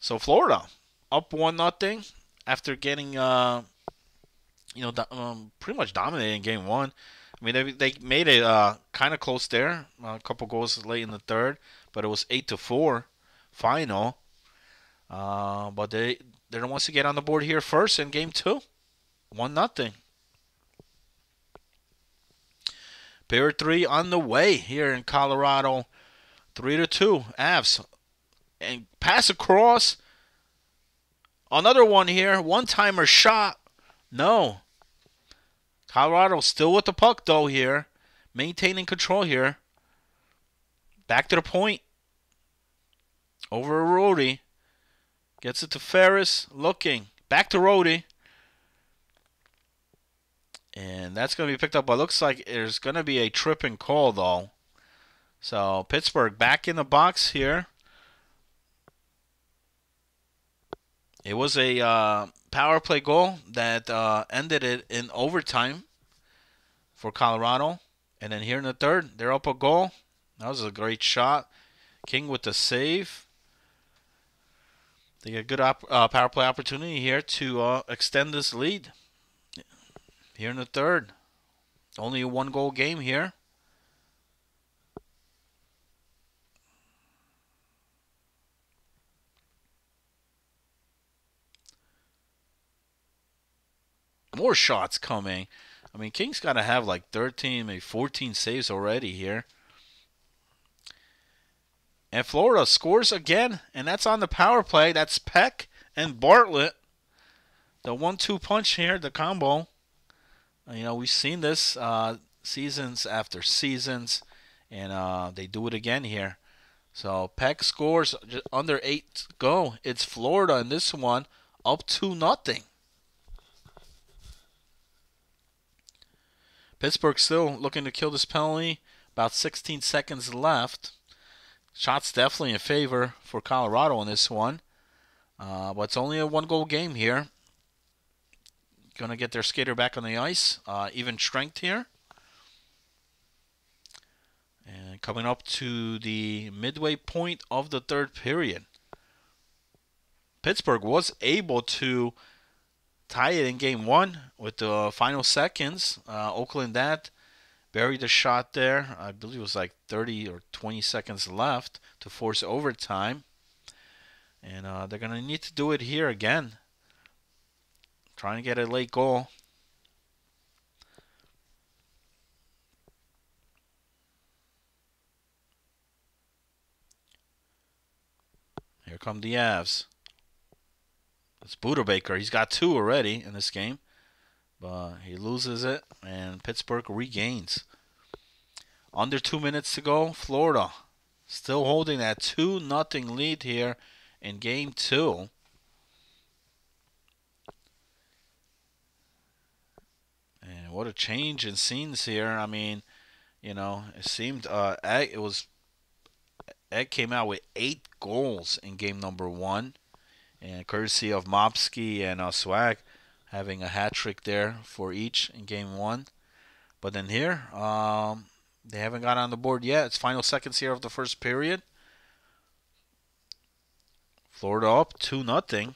So Florida up 1-0 after getting pretty much dominating game 1. I mean, they made it kind of close there, a couple goals late in the 3rd, but it was 8-4 final. But they're the ones to get on the board here first in game 2, 1-0. Period 3 on the way here in Colorado. 3-2. Avs. And pass across. Another one here. One-timer shot. No. Colorado still with the puck, though, here. Maintaining control here. Back to the point. Over to Rody. Gets it to Ferris. Looking. Back to Rody. And that's going to be picked up. But it looks like there's going to be a tripping call, though. So Pittsburgh back in the box here. It was a power play goal that ended it in overtime for Colorado. And then here in the 3rd, they're up a goal. That was a great shot. King with the save. They get a good power play opportunity here to extend this lead. Here in the 3rd. Only a 1-goal game here. More shots coming. I mean, King's got to have like 13, maybe 14 saves already here. And Florida scores again, and that's on the power play. That's Peck and Bartlett. The 1-2 punch here, the combo. We've seen this seasons after seasons, and they do it again here. So Peck scores just under 8 to go. It's Florida in this one, up 2-0. Pittsburgh still looking to kill this penalty. About 16 seconds left. Shots definitely in favor for Colorado in this one. But it's only a 1-goal game here. Going to get their skater back on the ice. Even strength here. And coming up to the midway point of the 3rd period. Pittsburgh was able to tie it in game one with the final seconds. Oakland that buried the shot there. I believe it was like 30 or 20 seconds left to force overtime. And they're going to need to do it here again. Trying to get a late goal. Here come the Avs. It's Budabaker. He's got 2 already in this game. But he loses it, and Pittsburgh regains. Under 2 minutes to go. Florida still holding that 2-0 lead here in game 2. And what a change in scenes here. I mean, you know, it seemed Egg came out with 8 goals in game number 1, and courtesy of Mopsky and Swag having a hat trick there for each in game 1. But then here, they haven't got on the board yet. It's final seconds here of the first period. Florida up 2-0.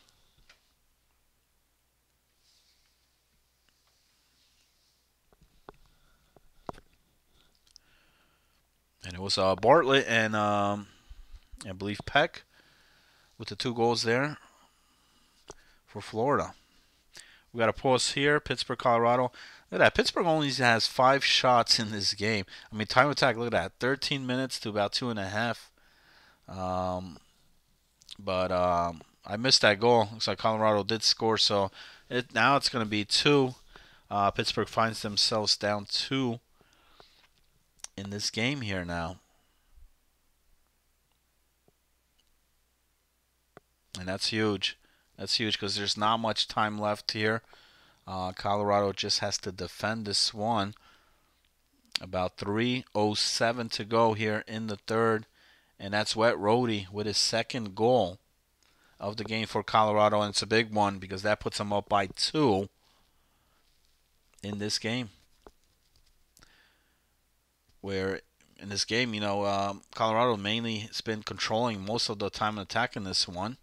And it was Bartlett and I believe Peck with the 2 goals there for Florida. We got a pause here. Pittsburgh, Colorado. Look at that. Pittsburgh only has 5 shots in this game. I mean, time of attack, look at that. 13 minutes to about 2.5. But I missed that goal. Looks like Colorado did score, so now it's going to be 2. Pittsburgh finds themselves down 2 in this game here now. And that's huge. That's huge because there's not much time left here. Colorado just has to defend this one. About 3:07 to go here in the third. And that's Wet Rhodey with his 2nd goal of the game for Colorado. And it's a big one because that puts them up by 2 in this game. Where in this game, you know, Colorado mainly has been controlling most of the time attacking this one.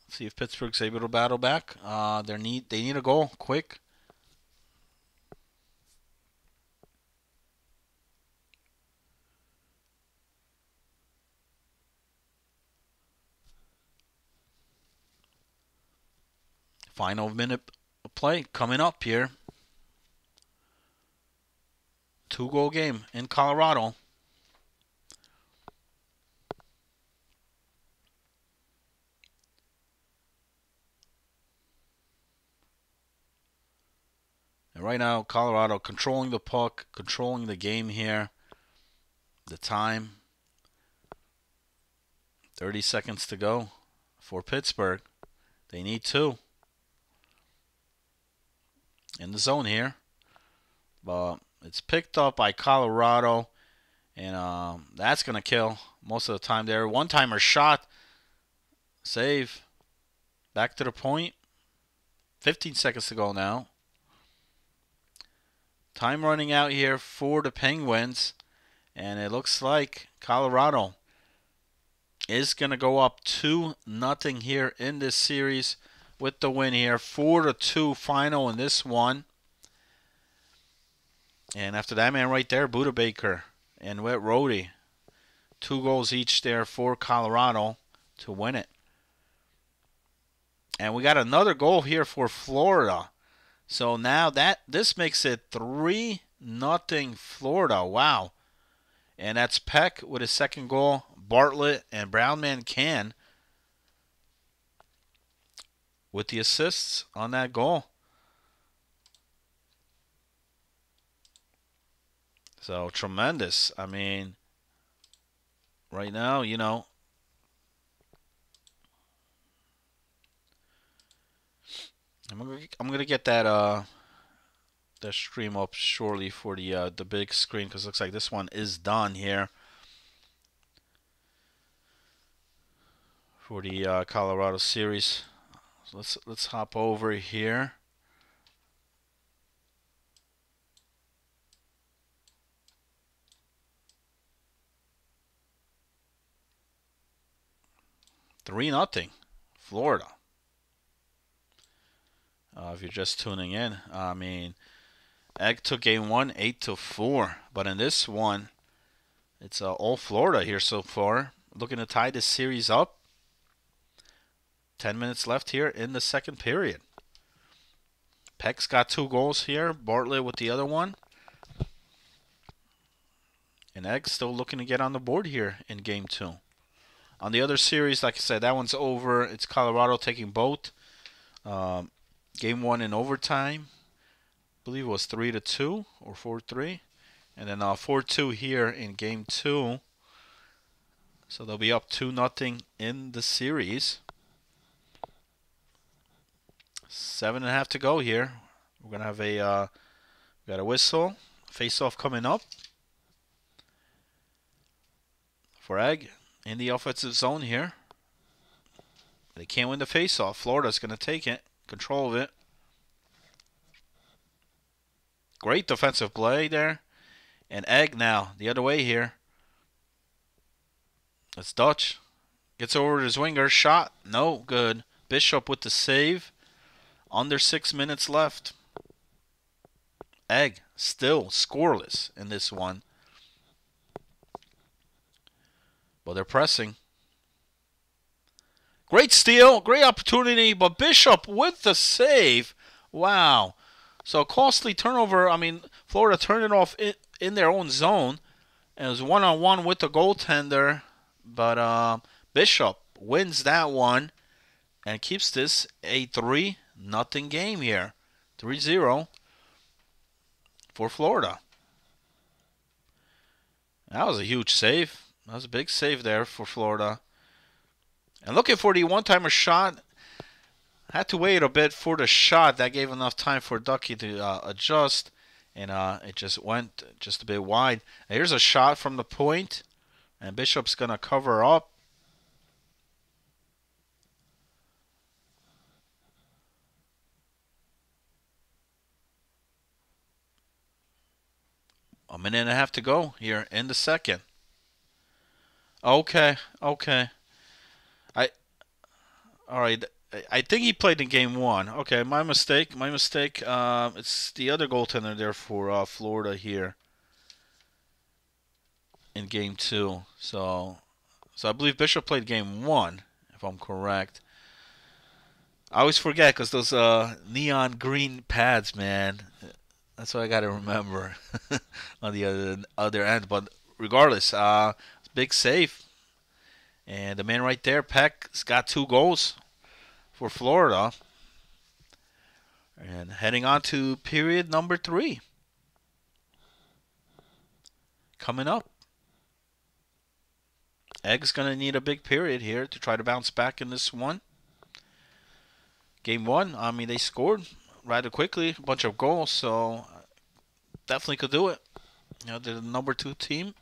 See if Pittsburgh's able to battle back. They need a goal quick. Final minute of play coming up here. 2-goal game in Colorado. And right now, Colorado controlling the puck, controlling the game here. The time, 30 seconds to go for Pittsburgh. They need 2 in the zone here. But it's picked up by Colorado, and that's going to kill most of the time there. One-timer shot, save, back to the point. 15 seconds to go now. Time running out here for the Penguins, and it looks like Colorado is going to go up 2-0 here in this series with the win here. 4-2 final in this one. And after that man right there, Budabaker and Wet Rhodey. 2 goals each there for Colorado to win it. And we got another goal here for Florida. So now this makes it 3-0 Florida. Wow. And that's Peck with his 2nd goal. Bartlett and Brownman Can with the assists on that goal. So tremendous. I mean, right now, you know, I'm gonna get that stream up shortly for the big screen because it looks like this one is done here for the Colorado series. So let's hop over here. 3-0, Florida. If you're just tuning in, I mean, Egg took game 1, 8-4. But in this one, it's all Florida here so far. Looking to tie this series up. 10 minutes left here in the second period. Peck's got 2 goals here. Bartlett with the other one. And Egg's still looking to get on the board here in game 2. On the other series, like I said, that one's over. It's Colorado taking both. Game 1 in overtime. I believe it was 3-2 or 4-3. And then 4-2 here in game 2. So they'll be up 2-0 in the series. 7.5 to go here. We're going to have we got a whistle. Face-off coming up for Egg in the offensive zone here. They can't win the face-off. Florida's going to take it. Control of it. Great defensive play there. And Egg now the other way here. It's Dutch. Gets over to his winger. Shot. No good. Bishop with the save. Under 6 minutes left. Egg still scoreless in this one. But they're pressing. Great steal. Great opportunity. But Bishop with the save. Wow. So costly turnover. I mean, Florida turned it off in their own zone. And it was one-on-one with the goaltender. But Bishop wins that one. And keeps this a 3-0 game here. 3-0 for Florida. That was a huge save. That was a big save there for Florida. And looking for the one-timer shot. Had to wait a bit for the shot. That gave enough time for Ducky to adjust. And it just went just a bit wide. And here's a shot from the point. And Bishop's going to cover up. A minute and a half to go here in the second. Okay. All right. I think he played in game 1. Okay, my mistake. It's the other goaltender there for Florida here in game 2. So I believe Bishop played game 1, if I'm correct. I always forget because those neon green pads, man. That's what I got to remember on the other end. But regardless, big save. And the man right there, Peck's got 2 goals for Florida. And heading on to period number 3. Coming up. Egg's going to need a big period here to try to bounce back in this one. Game 1, I mean, they scored rather quickly, a bunch of goals, so definitely could do it. You know, they're the number 2 team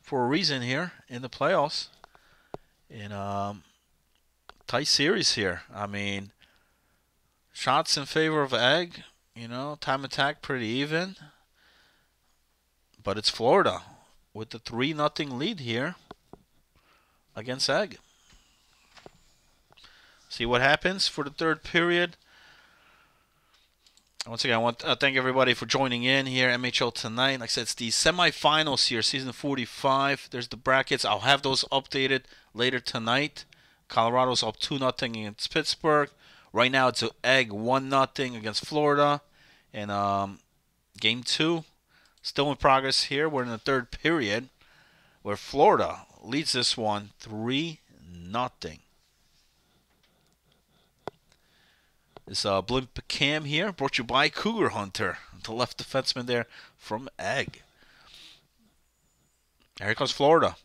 for a reason here in the playoffs. In tight series here. I mean, shots in favor of Egg. You know, time attack pretty even. But it's Florida with the 3-0 lead here against Egg. See what happens for the third period. Once again, I want to thank everybody for joining in here. MHL Tonight. Like I said, it's the semifinals here, season 45. There's the brackets. I'll have those updated later tonight. Colorado's up 2-0 against Pittsburgh. Right now, it's Egg 1-0 against Florida. And game 2, still in progress here. We're in the third period, where Florida leads this one 3-0. This blimp cam here brought to you by Cougar Hunter, the left defenseman there from Egg. Here comes Florida.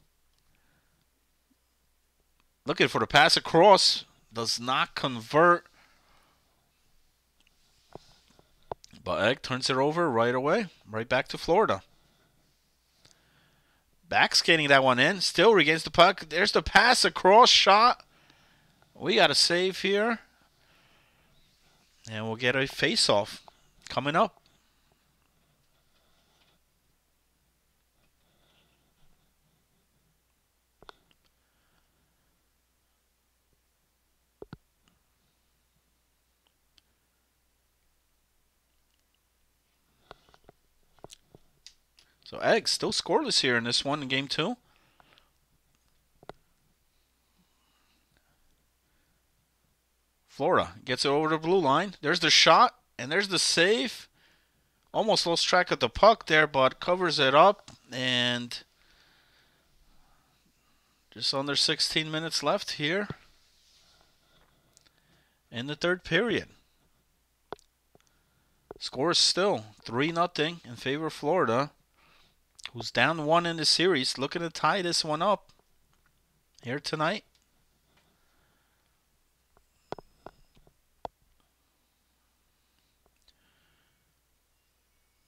Looking for the pass across. Does not convert. But Egg turns it over right away. Right back to Florida. Back skating that one in. Still regains the puck. There's the pass across shot. We got a save here. And we'll get a face-off coming up. So Egg still scoreless here in this one in game 2. Florida gets it over the blue line. There's the shot, and there's the save. Almost lost track of the puck there, but covers it up. And just under 16 minutes left here in the third period. Score is still 3-0 in favor of Florida, who's down 1 in the series, looking to tie this one up here tonight.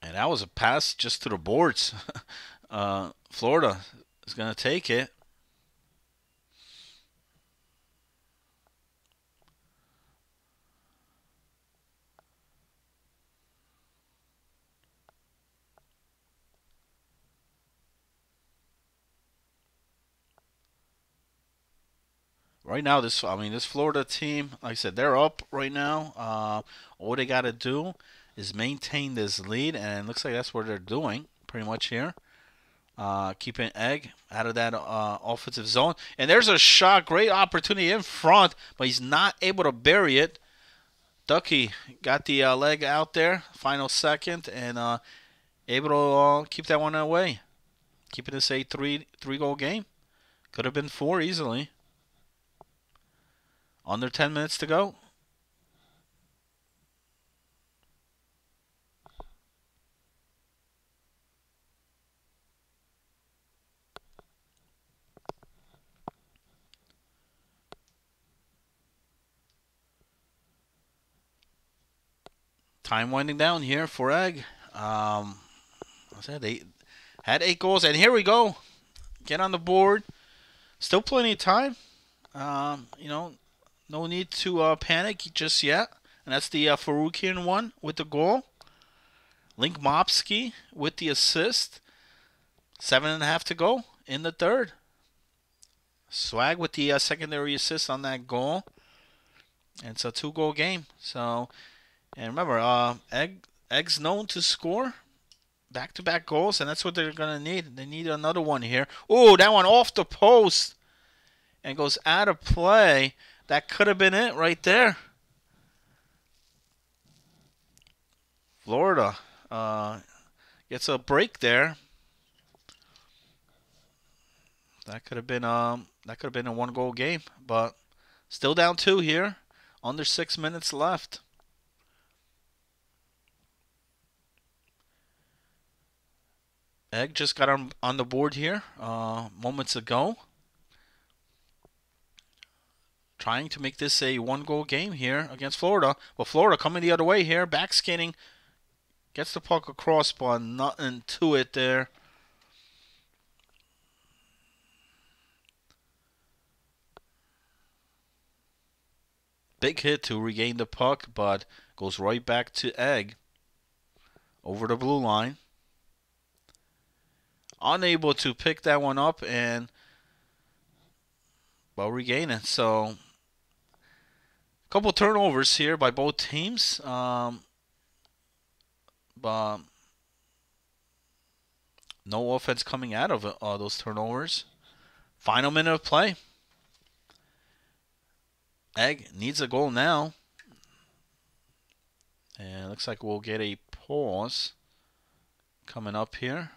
And that was a pass just to the boards. Florida is going to take it. Right now, this Florida team, like I said, they're up right now. All they got to do is maintain this lead, and it looks like that's what they're doing pretty much here. Keeping Egg out of that offensive zone. And there's a shot, great opportunity in front, but he's not able to bury it. Ducky got the leg out there, final second, and able to keep that one away. Keeping this a three-goal game. Could have been 4 easily. Under 10 minutes to go. Time winding down here for Egg. I said they had 8 goals, and here we go. Get on the board. Still plenty of time. No need to panic just yet. And that's the Faroukian one with the goal. Link Mopsky with the assist. 7.5 to go in the third. Swag with the secondary assist on that goal. And it's a 2-goal game. So, and remember, Egg's known to score back-to-back goals, and that's what they're going to need. They need another one here. Ooh, that one off the post and goes out of play. That could have been it right there. Florida gets a break there. That could have been a 1-goal game, but still down 2 here. Under 6 minutes left. Egg just got on the board here moments ago. Trying to make this a 1-goal game here against Florida. But Florida coming the other way here. Back skating. Gets the puck across, but nothing to it there. Big hit to regain the puck, but goes right back to Egg. Over the blue line. Unable to pick that one up and regain it. So couple turnovers here by both teams, but no offense coming out of those turnovers. Final minute of play. Egg needs a goal now, and it looks like we'll get a pause coming up here.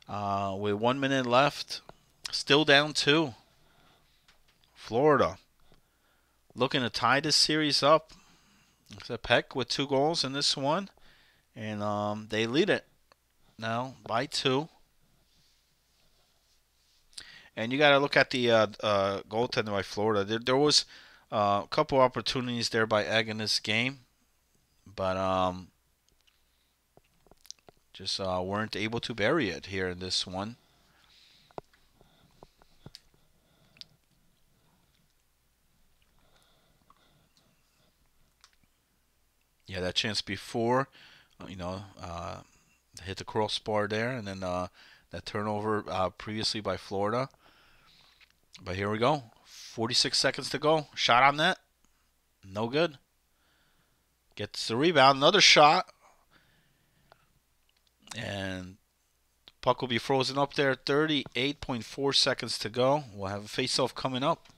With 1 minute left, still down 2. Florida looking to tie this series up. It's a Peck with 2 goals in this one. And they lead it now by 2. And you got to look at the goaltender by Florida. There was a couple opportunities there by Egg in this game. But just weren't able to bury it here in this one. Yeah, that chance before, hit the crossbar there, and then that turnover previously by Florida. But here we go. 46 seconds to go. Shot on net. No good. Gets the rebound. Another shot. And Puck will be frozen up there. 38.4 seconds to go. We'll have a face-off coming up.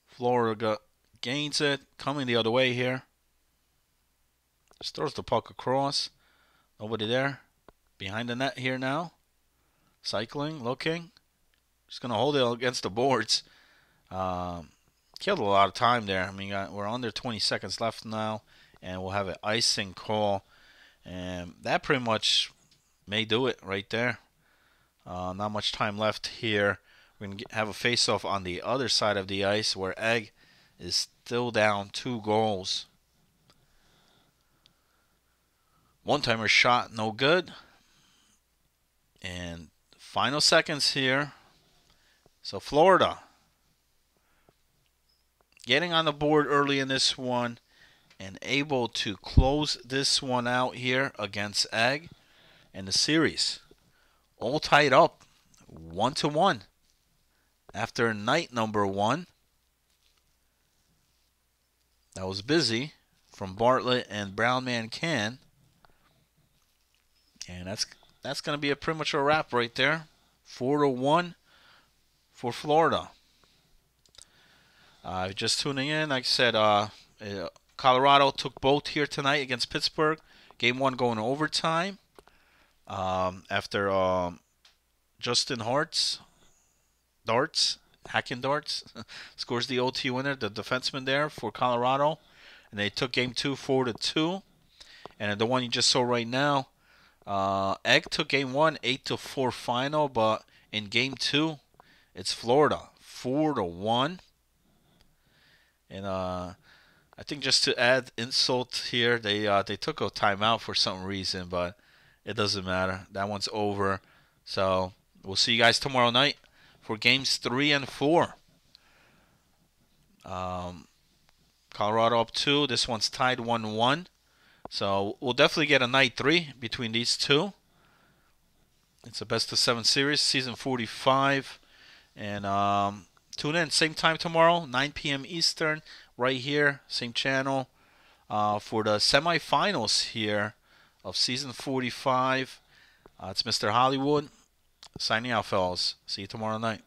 Florida gains it. Coming the other way here. Just throws the puck across. Nobody there. Behind the net here now. Cycling, looking. Just going to hold it against the boards. Killed a lot of time there. I mean, we're under 20 seconds left now. And we'll have an icing call. And that pretty much may do it right there. Not much time left here. We're going to have a face-off on the other side of the ice where Egg is still down 2 goals. One-timer shot, no good. And final seconds here. So Florida getting on the board early in this one and able to close this one out here against Egg. And the series all tied up 1-1 after night number 1. That was busy from Bartlett and Brownman Can. And that's going to be a pretty much a wrap right there. 4-1 for Florida. Just tuning in, like I said, Colorado took both here tonight against Pittsburgh. Game 1 going to overtime. After Justin Hacking Darts, scores the OT winner, the defenseman there for Colorado. And they took Game 2 4-2. And the one you just saw right now, Egg took Game 1 8-4 final, but in Game 2, it's Florida 4-1. And I think just to add insult here, they took a timeout for some reason, but it doesn't matter. That one's over. So we'll see you guys tomorrow night for Games 3 and 4. Colorado up 2. This one's tied 1-1. So we'll definitely get a night 3 between these two. It's a best of 7 series, season 45. And tune in same time tomorrow, 9 p.m. Eastern, right here, same channel, for the semifinals here of season 45. It's Mr. Hollywood signing out, fellas. See you tomorrow night.